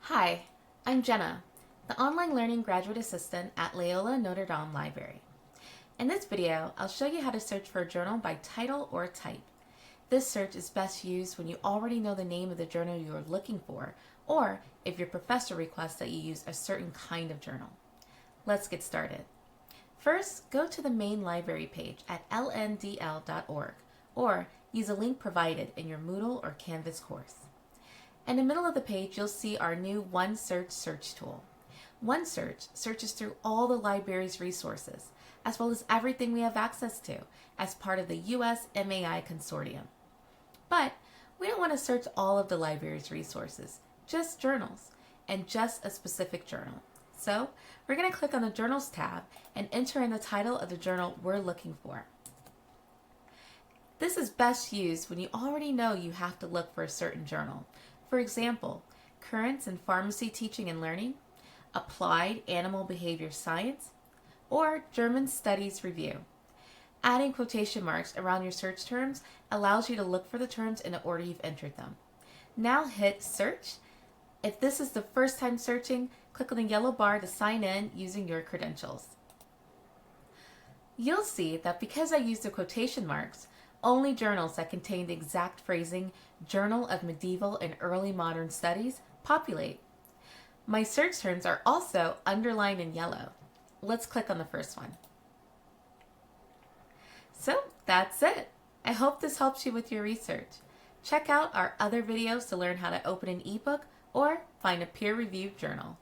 Hi, I'm Jenna, the Online Learning Graduate Assistant at Loyola Notre Dame Library. In this video, I'll show you how to search for a journal by title or type. This search is best used when you already know the name of the journal you are looking for, or if your professor requests that you use a certain kind of journal. Let's get started. First, go to the main library page at lndl.org, or use a link provided in your Moodle or Canvas course. In the middle of the page, you'll see our new OneSearch search tool. OneSearch searches through all the library's resources, as well as everything we have access to as part of the US MAI Consortium. But we don't want to search all of the library's resources, just journals, and just a specific journal. So we're going to click on the Journals tab and enter in the title of the journal we're looking for. This is best used when you already know you have to look for a certain journal. For example, Currents in Pharmacy Teaching and Learning, Applied Animal Behavior Science, or German Studies Review. Adding quotation marks around your search terms allows you to look for the terms in the order you've entered them. Now hit Search. If this is the first time searching, click on the yellow bar to sign in using your credentials. You'll see that because I used the quotation marks, only journals that contain the exact phrasing Journal of Medieval and Early Modern Studies populate. My search terms are also underlined in yellow. Let's click on the first one. So that's it. I hope this helps you with your research. Check out our other videos to learn how to open an ebook or find a peer-reviewed journal.